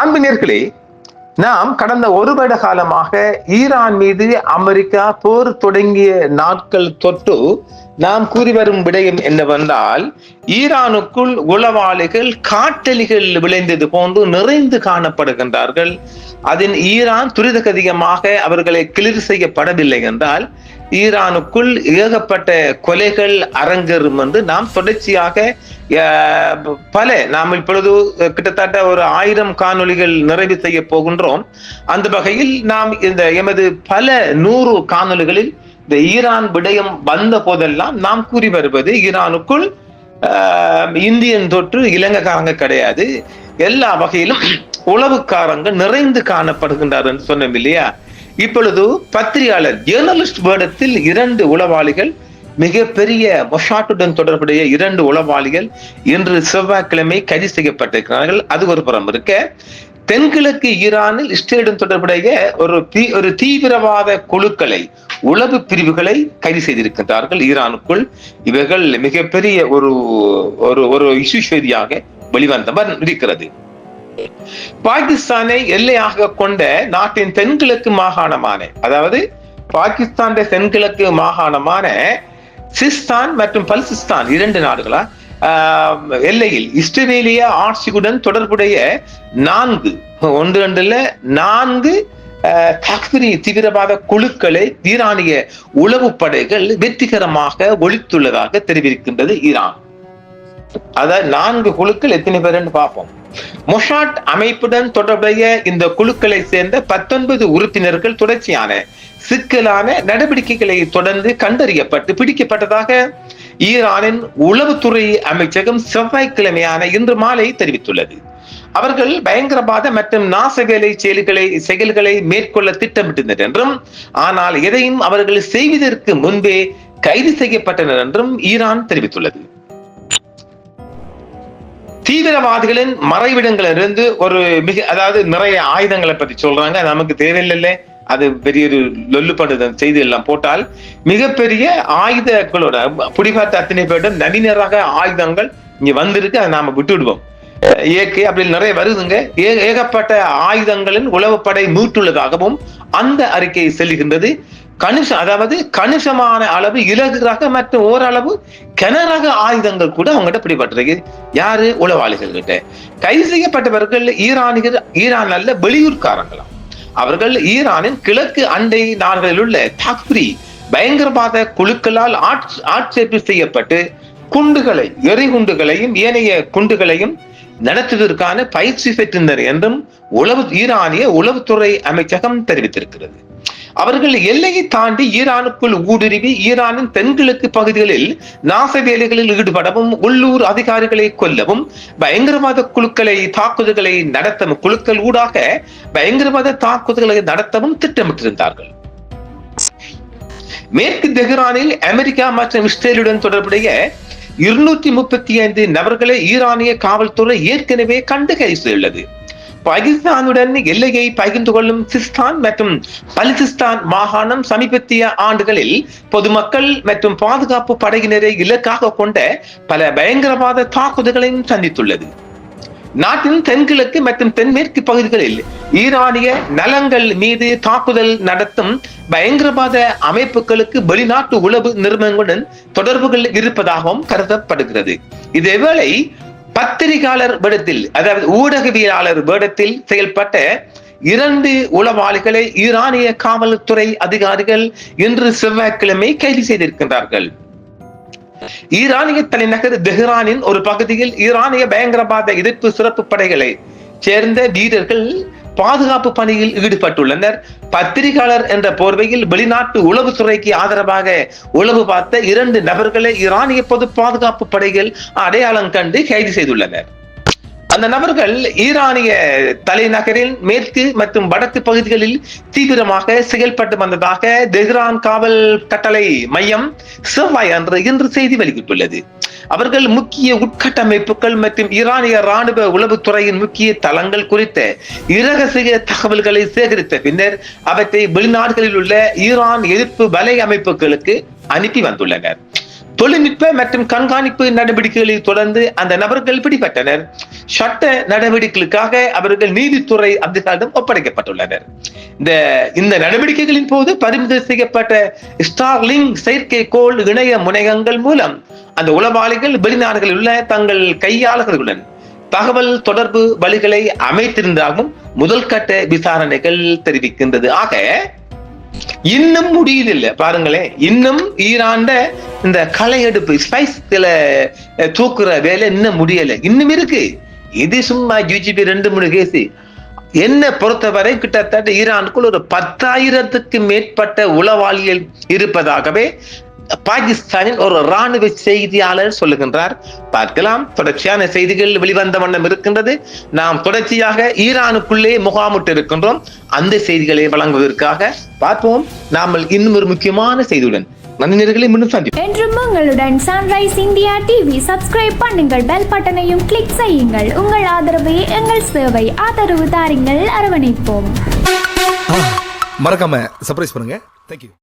அன்பினர்களே, நாம் கடந்த ஒரு வருட காலமாக ஈரான் மீது அமெரிக்கா போர் தொடங்கிய நாட்கள் தொட்டு நாம் கூறி வரும் விடயம் என்னவென்றால், ஈரானுக்குள் உளவாளிகள் காட்டலிகள் விளைந்தது போன்று நிறைந்து காணப்படுகின்றார்கள். அதன் ஈரான் துரிதகதிகமாக அவர்களை கிளிர் செய்யப்படவில்லை என்றால் ஈரானுக்குள் ஏகப்பட்ட கொலைகள் அரங்கேறும் என்று நாம் தொடர்ச்சியாக நாம் இப்பொழுது கிட்டத்தட்ட ஒரு 1000 காணொளிகள் நிறைவு செய்ய போகின்றோம். அந்த வகையில் நாம் இந்த எமது பல 100 காணொளிகளில் இந்த ஈரான் விடயம் வந்த போதெல்லாம் நாம் கூறி வருவது, ஈரானுக்குள் இந்தியன் தொற்று இலங்கைக்காரங்க கிடையாது, எல்லா வகையிலும் உளவுக்காரங்க நிறைந்து காணப்படுகின்றார் என்று சொன்னோம் இல்லையா? இப்பொழுது பத்திரிகையாளர் ஜேர்னலிஸ்ட் வேடத்தில் 2 உளவாளிகள், மிகப்பெரிய மொசாட்டுடன் தொடர்புடைய 2 உளவாளிகள் இன்று செவ்வாய்க்கிழமை கைது செய்யப்பட்டிருக்கிறார்கள். அது ஒரு புறம் இருக்க, தென்கிழக்கு ஈரானில் இஸ்ரேலுடன் தொடர்புடைய ஒரு தீவிரவாத குழுக்களை, உளவு பிரிவுகளை கைது செய்திருக்கின்றார்கள் ஈரானுக்குள். இவர்கள் மிகப்பெரிய ஒரு இஷ்யூ செய்தியாக வெளிவந்தவர் இருக்கிறது. பாகிஸ்தானை எல்லையாக கொண்ட நாட்டின் தென்கிழக்கு மாகாணமான, அதாவது பாகிஸ்தான் தென்கிழக்கு மாகாணமான சிஸ்தான் மற்றும் பலுசிஸ்தான் 2 நாடுகளா எல்லையில் இஸ்ரேலிய ஆட்சியுடன் தொடர்புடைய 4 தீவிரவாத குழுக்களை ஈரானிய உளவு படைகள் வெற்றிகரமாக ஒழித்துள்ளதாக தெரிவிக்கின்றது ஈரான். அதாவது 4 குழுக்கள் எத்தனை பேர் பார்ப்போம். மொசாட் அமைப்புடன் தொடர்புடைய இந்த குழுக்களை சேர்ந்த 19 உறுப்பினர்கள் தொடர்ச்சியான சிக்கலான நடவடிக்கைகளை தொடர்ந்து கண்டறியப்பட்டு பிடிக்கப்பட்டதாக ஈரானின் உளவுத்துறை அமைச்சகம் செவ்வாய்க்கிழமையான இன்று மாலை தெரிவித்துள்ளது. அவர்கள் பயங்கரவாத மற்றும் நாசவேலை செயல்களை மேற்கொள்ள திட்டமிட்டனர் என்றும், ஆனால் எதையும் அவர்கள் செய்வதற்கு முன்பே கைது செய்யப்பட்டனர் என்றும் ஈரான் தெரிவித்துள்ளது. தீவிரவாதிகளின் மறைவிடங்களிலிருந்து அதாவது நிறைய ஆயுதங்களை பற்றி சொல்றாங்க, நமக்கு தேவையில்லை, அது பெரிய ஒரு லொல்லுப்படு செய்தி எல்லாம் போட்டால் மிகப்பெரிய ஆயுதங்களோட புடிபார்த்த அத்தனை பேரும் நவீன ஆயுதங்கள் இங்க வந்திருக்கு, அதை நாம விட்டுடுவோம். அப்படி நிறைய வருதுங்க. ஏகப்பட்ட ஆயுதங்களின் உளவுப்படை மீட்டுள்ளதாகவும் அந்த அறிக்கை செல்கின்றது. அதாவது கணிசமான அளவு இலகுரக மற்றும் ஓரளவு கனரக ஆயுதங்கள் கூட அவங்ககிட்ட பிடிபட்டிருக்கு. யாரு? உளவாளிகள் கிட்ட. கைது செய்யப்பட்டவர்கள் ஈரான் அல்ல, வெளியூர்காரங்களாம். அவர்கள் ஈரானின் கிழக்கு அண்டை நாடுகளில் உள்ள தாக்ரி பயங்கரவாத குழுக்களால் ஆட்சேர்ப்பு செய்யப்பட்டு எரிகுண்டுகளையும் ஏனைய குண்டுகளையும் நடத்துவதற்கான பயிற்சி பெற்றிருந்தனர் என்றும் ஈரானிய உளவுத்துறை அமைச்சகம் தெரிவித்திருக்கிறது. அவர்கள் எல்லையை தாண்டி ஈரானுக்குள் ஊடுருவி ஈரானின் தென்கிழக்கு பகுதிகளில் நாச வேலைகளில் ஈடுபடவும், உள்ளூர் அதிகாரிகளை கொல்லவும், பயங்கரவாத தாக்குதல்களை நடத்தவும், குழுக்கள் ஊடாக பயங்கரவாத தாக்குதல்களை நடத்தவும் திட்டமிட்டிருந்தார்கள். மேற்கு தெஹ்ரானில் அமெரிக்கா மற்றும் இஸ்ரேலுடன் தொடர்புடைய 235 நபர்களை ஈரானிய காவல்துறை ஏற்கனவே கைது செய்துள்ளது. பாகிஸ்தானுடன் எல்லையை பகிர்ந்து கொள்ளும் சிஸ்தான் மற்றும் பலுசிஸ்தான் மாகாணம் சமீபத்திய ஆண்டுகளில் பொதுமக்கள் மற்றும் பாதுகாப்பு படையினரை இலக்காக கொண்ட பல பயங்கரவாத தாக்குதல்களையும் சந்தித்துள்ளது. நாட்டின் தென்கிழக்கு மற்றும் தென்மேற்கு பகுதிகளில் ஈரானிய நலன்கள் மீது தாக்குதல் நடத்தும் பயங்கரவாத அமைப்புகளுக்கு வெளிநாட்டு உளவு நிறுவனங்களுடன் தொடர்புகள் இருப்பதாகவும் கருதப்படுகிறது. இதேவேளை பத்திரிகையாளர் வேடத்தில், அதாவது ஊடகவியலாளர் வேடத்தில் செயல்பட்ட 2 உளவாளிகளை ஈரானிய காவல்துறை அதிகாரிகள் இன்று செவ்வாய்க்கிழமை கைது செய்திருக்கின்றார்கள். ஈரானிய தலைநகர் தெஹ்ரானின் ஒரு பகுதியில் ஈரானிய பயங்கரவாத எதிர்ப்பு சிறப்பு படைகளை சேர்ந்த வீரர்கள் பாதுகாப்பு பணியில் ஈடுபட்டுள்ளனர். பத்திரிகையாளர் என்ற போர்வையில் வெளிநாட்டு உளவுத்துறைக்கு ஆதரவாக உளவு பார்த்த 2 நபர்களை ஈரானிய பொது பாதுகாப்பு படைகள் அடையாளம் கண்டு கைது செய்துள்ளனர். அந்த நபர்கள் ஈரானிய தலைநகரின் மேற்கு மற்றும் வடக்கு பகுதிகளில் தீவிரமாக செயல்பட்டு வந்ததாக தெஹ்ரான் காவல் கட்டளை மையம் செவ்வாய் அன்று இன்று செய்தி வெளியிட்டுள்ளது. அவர்கள் முக்கிய உட்கட்டமைப்புகள் மற்றும் ஈரானிய ராணுவ உளவுத்துறையின் முக்கிய தளங்கள் குறித்த இரகசிய தகவல்களை சேகரித்த பின்னர் அவற்றை வெளிநாடுகளில் உள்ள ஈரான் எதிர்ப்பு வலை அமைப்புகளுக்கு அனுப்பி வந்துள்ளனர். தொழில்நுட்ப மற்றும் கண்காணிப்பு நடவடிக்கைகளில் தொடர்ந்து அந்த நபர்கள் பிடிபட்டனர். சட்ட நடவடிக்கைகளுக்காக அவர்கள் நீதித்துறை அதிகாரிடம் ஒப்படைக்கப்பட்டுள்ளனர். இந்த நடவடிக்கைகளின் போது பறிமுதல் செய்யப்பட்ட ஸ்டார்லிங் செயற்கைக்கோள் இணைய முனையங்கள் மூலம் அந்த உளவாளிகள் வெளிநாடுகளில் உள்ள தங்கள் கையாளர்களுடன் தகவல் தொடர்பு வழிகளை அமைத்திருந்தாகவும் முதல் கட்ட விசாரணைகள் தெரிவிக்கின்றது. ஆக இன்னும் முடியல பாருங்களேன், இன்னும் ஈரான்ல இந்த களையெடுப்பு ஸ்பைஸ் தூக்குற வேலை இன்னும் முடியல, இன்னும் இருக்கு. இது சும்மா ஜிஜிபி 2-3 கேஸ். என்ன பொறுத்தவரை கிட்டத்தட்ட ஈரானுக்குள் ஒரு 10,000க்கு மேற்பட்ட உளவாளிகள் இருப்பதாகவே பாகிஸ்தானின் ஒரு ராணுவ செய்தியாளர் சொல்லுகின்றார். பார்க்கலாம், தொடர்ச்சியான செய்திகள் வெளிவந்த வண்ணம் இருக்கின்றது. நாம் தொடர்ச்சியாக ஈரானுக்குள்ளே முகாமிட்டு இருக்கின்றோம். அந்த செய்திகளை வழங்குவதற்காக பார்ப்போம். நாம் இன்னும் ஒரு முக்கியமான செய்தியுடன் நன்றிகளை மீண்டும் சந்திப்போம். என்றும் உங்களுடன் சன்ரைஸ் இந்தியா டிவி சப்ஸ்கிரைப் பண்ணுங்கள், பெல் பட்டனையும் கிளிக் செய்யுங்கள். உங்கள் ஆதரவே எங்கள் சேவை. ஆதரவு தாருங்கள், அரவணைப்போம். மறக்காம சர்ப்ரைஸ் பண்ணுங்க. தேங்க்யூ.